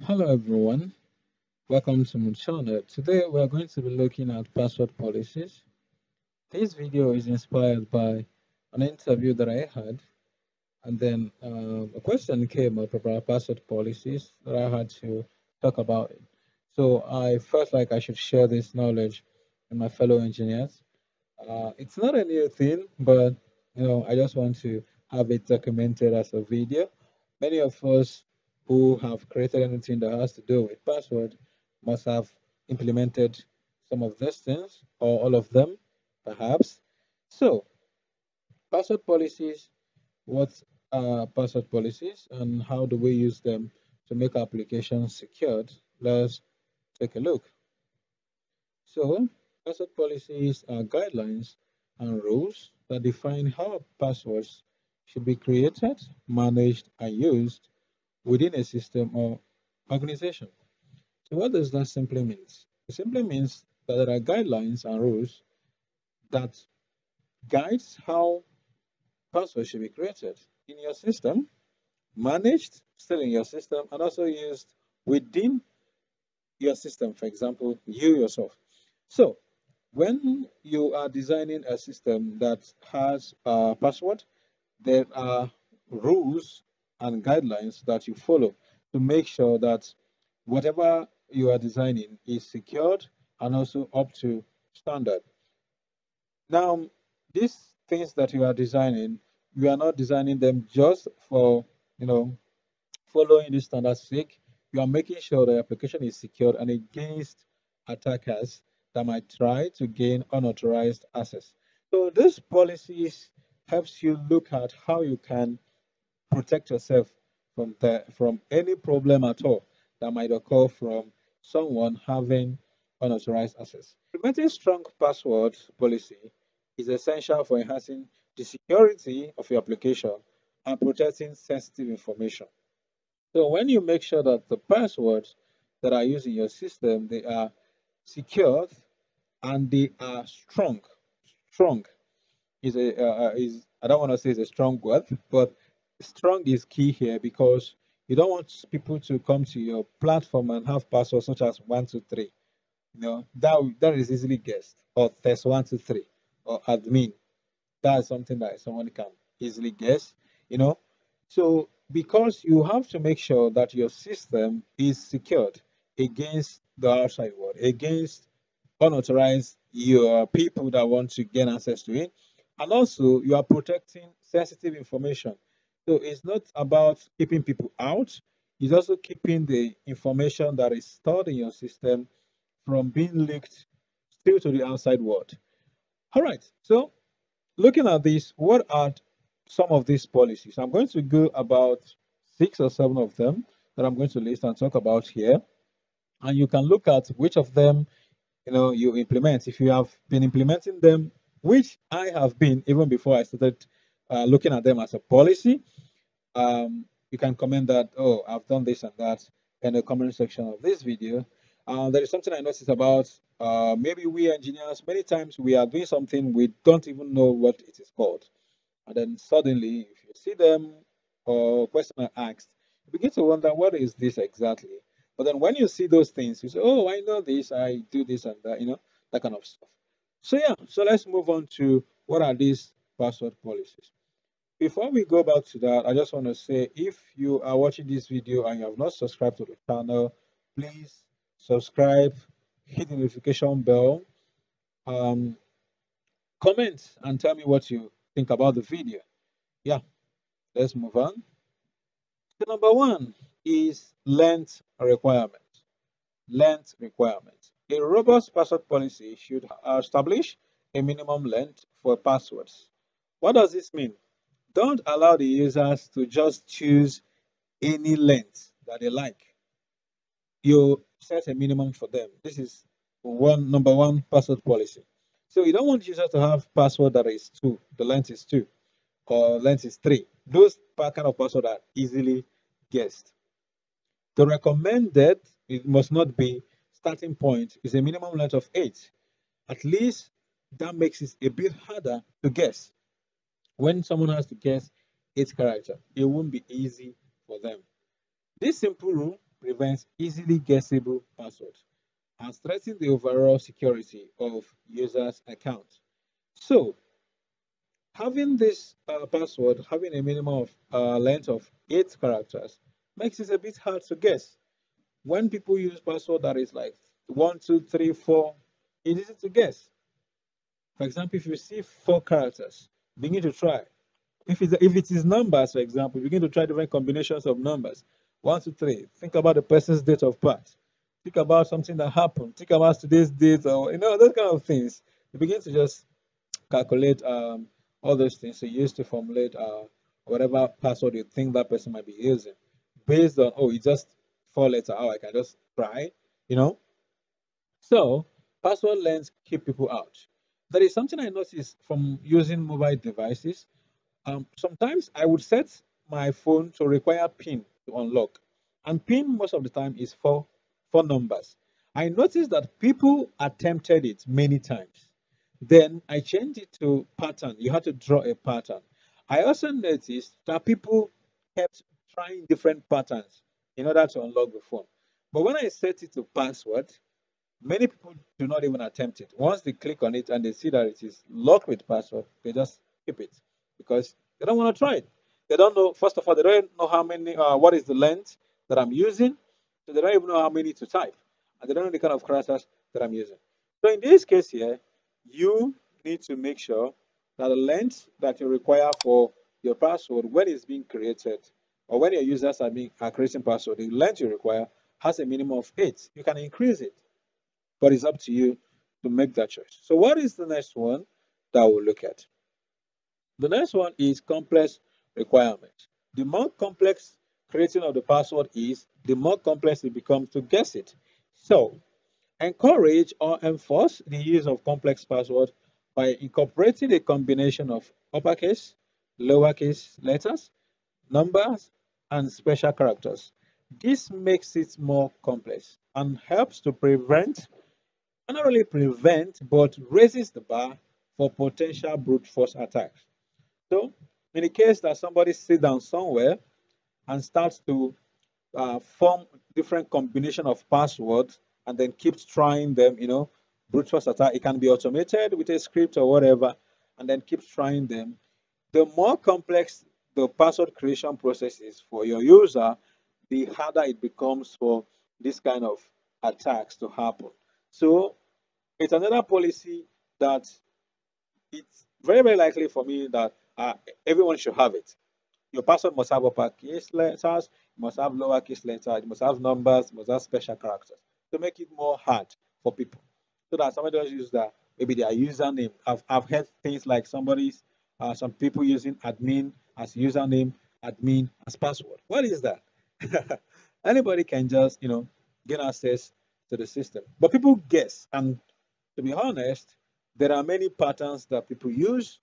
Hello everyone, welcome to my channel. Today we are going to be looking at password policies. This video is inspired by an interview that I had, and then a question came up about password policies that I had to talk about it. So I felt like I should share this knowledge with my fellow engineers. It's not a new thing, but I just want to have it documented as a video. Many of us who have created anything that has to do with password must have implemented some of these things or all of them, perhaps. So, password policies, what are password policies and how do we use them to make applications secured? Let's take a look. So, password policies are guidelines and rules that define how passwords should be created, managed, and used within a system or organization. So, what does that simply mean? It simply means that there are guidelines and rules that guides how passwords should be created in your system, managed still in your system, and also used within your system. For example, you yourself. So, when you are designing a system that has a password, there are rules and guidelines that you follow to make sure that whatever you are designing is secured and also up to standard. Now, these things that you are designing, you are not designing them just for, you know, following the standard's sake. You are making sure the application is secured and against attackers that might try to gain unauthorized access. So this policies helps you look at how you can protect yourself from any problem at all that might occur from someone having unauthorized access. Implementing strong password policy is essential for enhancing the security of your application and protecting sensitive information. So when you make sure that the passwords that are used in your system, they are secured and they are strong. Strong is I don't want to say it's a strong word, but strong is key here because you don't want people to come to your platform and have passwords such as 123. That is easily guessed, or test 123 or admin. That is something that someone can easily guess. you know so because you have to make sure that your system is secured against the outside world, against unauthorized your people that want to gain access to it, and also you are protecting sensitive information. So it's not about keeping people out, it's also keeping the information that is stored in your system from being leaked still to the outside world. All right, so looking at this, what are some of these policies? I'm going to go about 6 or 7 of them that I'm going to list and talk about here. And you can look at which of them you implement. If you have been implementing them, which I have been even before I started looking at them as a policy, you can comment that, oh, I've done this and that in the comment section of this video. There is something I noticed about maybe we engineers, many times we are doing something, we don't even know what it is called. And then suddenly, if you see them or question are asked, you begin to wonder, what is this exactly? But then when you see those things, you say, oh, I know this, I do this and that, that kind of stuff. So yeah, so let's move on to what are these password policies. Before we go back to that, I just want to say, if you are watching this video and you have not subscribed to the channel, please subscribe, hit the notification bell, um, comment and tell me what you think about the video. Yeah, let's move on. So number one is length requirement. Length requirement. A robust password policy should establish a minimum length for passwords. What does this mean? Don't allow the users to just choose any length that they like. You set a minimum for them. This is number one password policy. So you don't want users to have password that is 2, the length is 2, or length is 3. Those kind of password are easily guessed. The recommended, it must not be starting point, is a minimum length of 8. At least that makes it a bit harder to guess. When someone has to guess its character, it won't be easy for them. This simple rule prevents easily guessable passwords and strengthens the overall security of users' accounts. So, having this password, having a minimum of length of 8 characters, makes it a bit hard to guess. When people use password that is like 1, 2, 3, 4, it is easy to guess. For example, if you see 4 characters, begin to try. If it is numbers, for example, begin to try different combinations of numbers. 1, 2, 3. Think about the person's date of birth. Think about something that happened. Think about today's date, or those kind of things. You begin to just calculate all those things you use to formulate whatever password you think that person might be using, based on it's just 4 letter. Oh, I can just try, you know. So password lengths keep people out. There is something I noticed from using mobile devices. Sometimes I would set my phone to require PIN to unlock, and PIN most of the time is four numbers. I noticed that people attempted it many times. Then I changed it to pattern. You had to draw a pattern. I also noticed that people kept trying different patterns in order to unlock the phone. But when I set it to password, many people do not even attempt it. Once they click on it and they see that it is locked with password, they just keep it because they don't want to try it. They don't know, first of all, they don't know how many, what is the length that I'm using. So they don't even know how many to type. And they don't know the kind of characters that I'm using. So in this case here, you need to make sure that the length that you require for your password when it's being created or when your users are creating password, the length you require has a minimum of 8. You can increase it, but it's up to you to make that choice. So what is the next one that we'll look at? The next one is complex requirements. The more complex creating of the password is, the more complex it becomes to guess it. So encourage or enforce the use of complex password by incorporating a combination of uppercase, lowercase letters, numbers, and special characters. This makes it more complex and helps to prevent, and not only prevent, but raises the bar for potential brute force attacks. So, in the case that somebody sits down somewhere and starts to form different combination of passwords and then keeps trying them, brute force attack, it can be automated with a script or whatever, and then keeps trying them. The more complex the password creation process is for your user, the harder it becomes for this kind of attacks to happen. So it's another policy that it's very, very likely for me that everyone should have it. Your password must have uppercase letters, it must have lowercase letters, it must have numbers, it must have special characters to make it more hard for people. So that somebody does use that, maybe their username. I've heard things like some people using admin as username, admin as password. What is that? Anybody can just, get access to the system. But people guess, and to be honest, there are many patterns that people use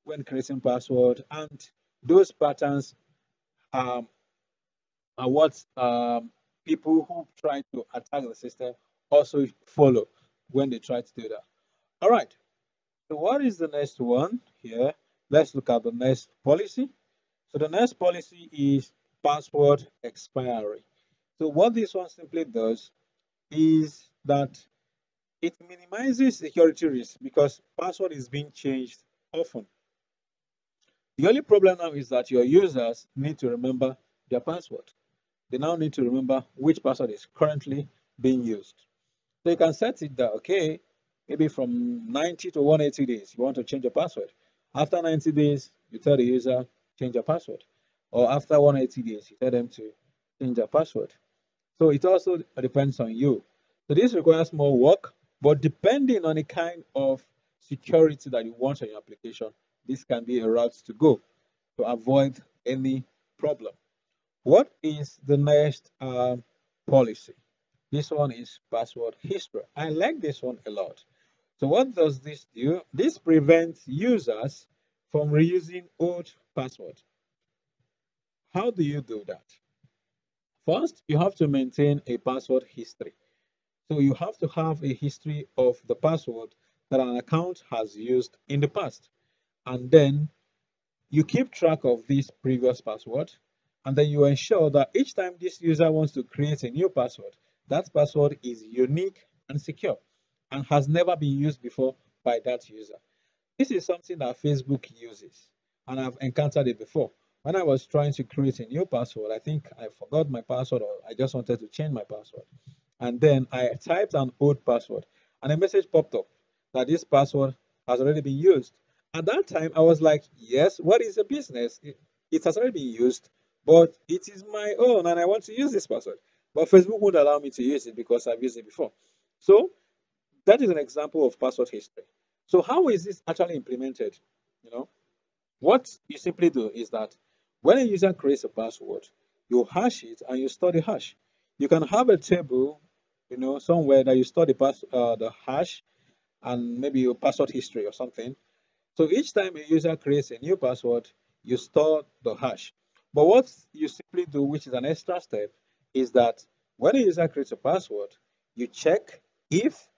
when creating password, and those patterns um, are what people who try to attack the system also follow when they try to do that. All right. So what is the next one here? Let's look at the next policy. So the next policy is password expiry. So what this one simply does is that it minimizes security risk because password is being changed often. The only problem now is that your users need to remember their password. They now need to remember which password is currently being used. So you can set it that, okay, maybe from 90 to 180 days, you want to change your password. After 90 days, you tell the user, change your password. Or after 180 days, you tell them to change their password. So it also depends on you. So this requires more work, but depending on the kind of security that you want on your application, this can be a route to go to avoid any problem. What is the next policy? This one is password history. I like this one a lot. So what does this do? This prevents users from reusing old passwords. How do you do that? First, you have to maintain a password history. So you have to have a history of the password that an account has used in the past. And then You keep track of this previous password, and then you ensure that each time this user wants to create a new password, that password is unique and secure and has never been used before by that user. This is something that Facebook uses, and I've encountered it before. When I was trying to create a new password, I think I forgot my password or I just wanted to change my password. And then I typed an old password, and a message popped up that this password has already been used. At that time, I was like, yes, what is the business? It has already been used, but it is my own, and I want to use this password. But Facebook won't allow me to use it because I've used it before. So that is an example of password history. So how is this actually implemented? You know, what you simply do is that when a user creates a password, you hash it and you store the hash. You can have a table, somewhere that you store the hash and maybe your password history or something. So each time a user creates a new password, you store the hash. But what you simply do, which is an extra step, is that when a user creates a password, you check if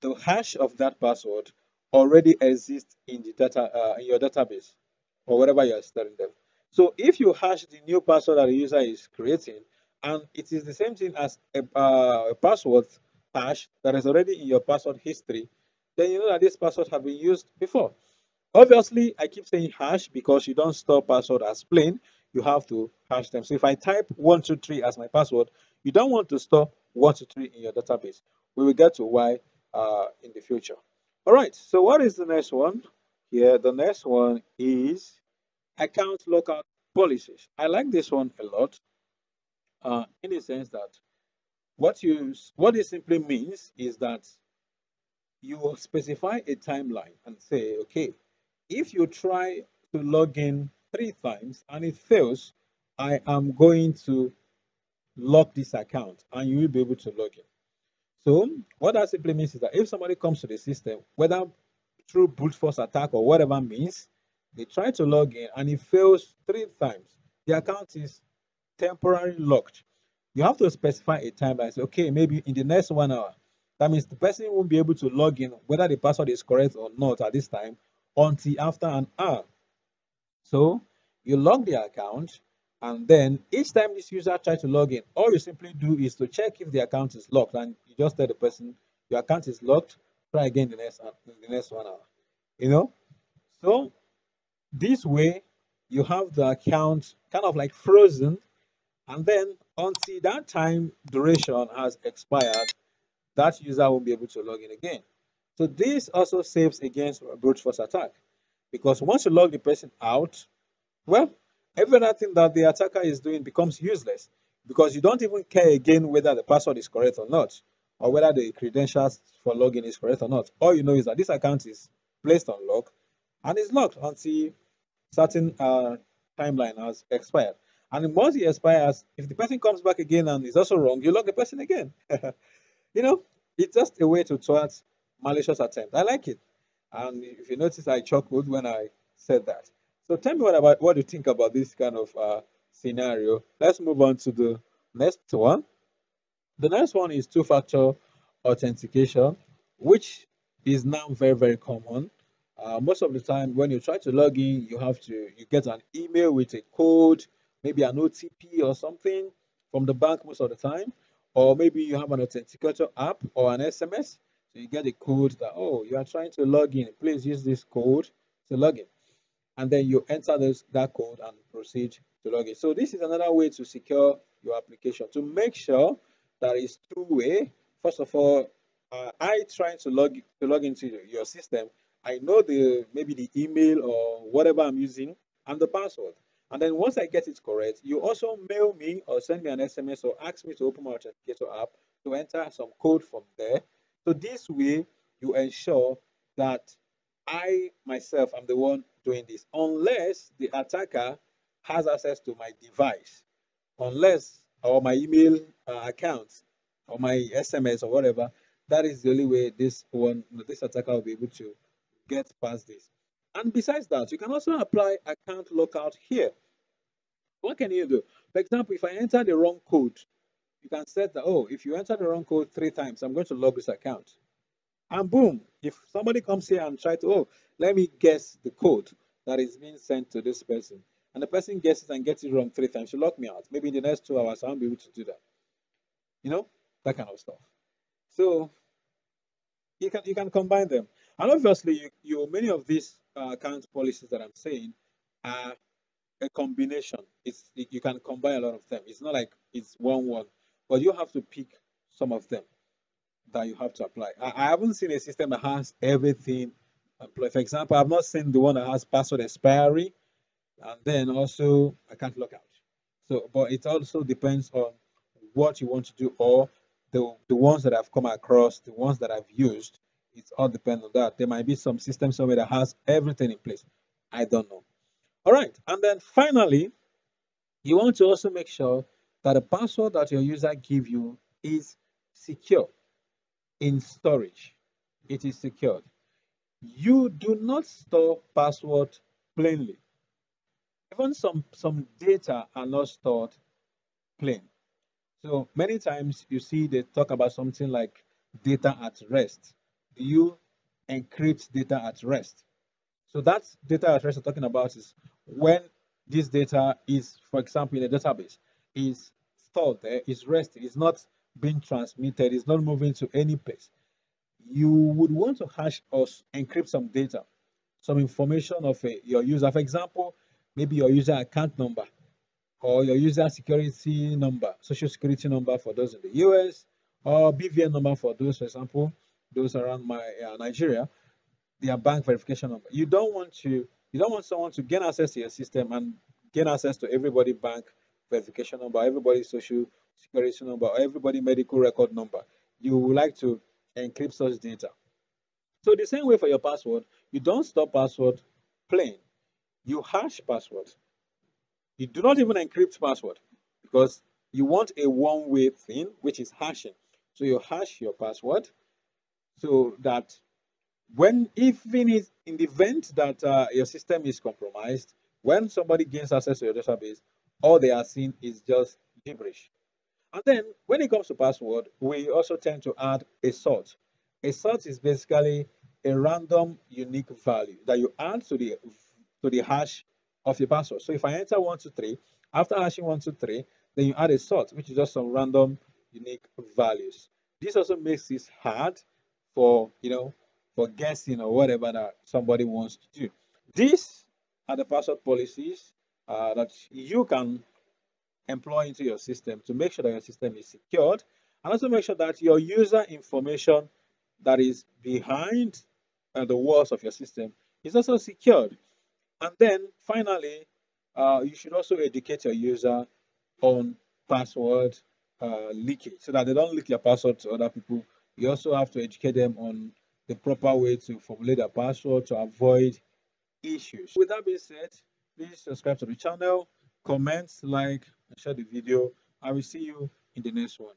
the hash of that password already exists in the data in your database or wherever you are storing them. So if you hash the new password that the user is creating, and it is the same thing as a password hash that is already in your password history, then you know that this password have been used before. Obviously, I keep saying hash because you don't store password as plain. You have to hash them. So if I type 123 as my password, you don't want to store 123 in your database. We will get to why in the future. All right. So what is the next one? Here, the next one is account lockout policies. I like this one a lot, in the sense that what it simply means is that you will specify a timeline and say, okay, if you try to log in 3 times and it fails, I am going to lock this account and you will be able to log in. So what that simply means is that if somebody comes to the system, whether through brute force attack or whatever means, they try to log in and it fails 3 times, the account is temporarily locked. You have to specify a time and say, okay, maybe in the next 1 hour. That means the person won't be able to log in, whether the password is correct or not at this time, until after an hour. So you log the account, and then each time this user tries to log in, all you simply do is to check if the account is locked, and you just tell the person your account is locked. Try again the next 1 hour. You know, so this way you have the account kind of like frozen, and then until that time duration has expired, that user won't be able to log in again. So this also saves against brute force attack, because once you log the person out, well, every other thing that the attacker is doing becomes useless, because you don't even care again whether the password is correct or not, or whether the credentials for login is correct or not. All you know is that this account is placed on lock and is locked until certain timeline has expired. And once it expires, if the person comes back again and is also wrong, you lock the person again. You know, it's just a way to thwart malicious attempt. I like it. And if you notice, I chuckled when I said that. So tell me what you think about this kind of scenario. Let's move on to the next one. The next one is two-factor authentication, which is now very, very common. Most of the time, when you try to log in, you get an email with a code, maybe an OTP or something from the bank most of the time, or maybe you have an authenticator app or an SMS. So you get a code that, oh, you are trying to log in. Please use this code to log in, and then you enter that code and proceed to log in. So this is another way to secure your application, to make sure that it's two-way. First of all, I trying to log into your system. I know maybe the email or whatever I'm using and the password. And then once I get it correct, you also mail me or send me an SMS or ask me to open my authenticator app to enter some code from there. So this way, you ensure that I myself am the one doing this, unless the attacker has access to my device, unless or my email account or my SMS or whatever. That is the only way this attacker will be able to get past this. And besides that, you can also apply account lockout here. What can you do? For example, if I enter the wrong code, you can set that, oh, if you enter the wrong code 3 times, I'm going to log this account. And boom, if somebody comes here and try to, oh, let me guess the code, that is being sent to this person, and the person gets it and gets it wrong 3 times, you lock me out. Maybe in the next 2 hours, I won't be able to do that. You know, that kind of stuff. So you can combine them, and obviously you many of these account policies that I'm saying are a combination. You can combine a lot of them. It's not like it's one, but you have to pick some of them that you have to apply. I haven't seen a system that has everything employed. For example, I've not seen the one that has password expiry and then also I can't log out. So, but it also depends on what you want to do, or the ones that I've come across, the ones that I've used. It all depends on that. There might be some system somewhere that has everything in place. I don't know. All right, and then finally, you want to also make sure that the password that your user give you is secure in storage. It is secured. You do not store password plainly. Even some data are not stored plain. So many times you see they talk about something like data at rest. Do you encrypt data at rest? So that data at rest we're talking about is when this data is, for example, in a database, is stored there, is resting, is not being transmitted, is not moving to any place. You would want to hash or encrypt some data, some information of your user. For example, maybe your user account number or your user security number, social security number for those in the US, or BVN number for those, for example, those around my Nigeria, their bank verification number. You don't want someone to gain access to your system and gain access to everybody bank verification number, everybody social security number, or everybody medical record number. You would like to encrypt such data. So the same way for your password, you don't store password plain. You hash password. You do not even encrypt password because you want a one-way thing, which is hashing. So you hash your password so that when, even if in the event that your system is compromised, when somebody gains access to your database, all they are seeing is just gibberish. And then when it comes to password, we also tend to add a sort. A sort is basically a random unique value that you add to the hash of your password. So if I enter 123, after hashing 123, then you add a sort, which is just some random unique values. This also makes it hard for for guessing or whatever that somebody wants to do. These are the password policies that you can employ into your system to make sure that your system is secured, and also make sure that your user information that is behind the walls of your system is also secured. And then finally, you should also educate your user on password leakage so that they don't leak your password to other people. You also have to educate them on the proper way to formulate a password to avoid issues. With that being said, please subscribe to the channel, comment, like, and share the video. I will see you in the next one.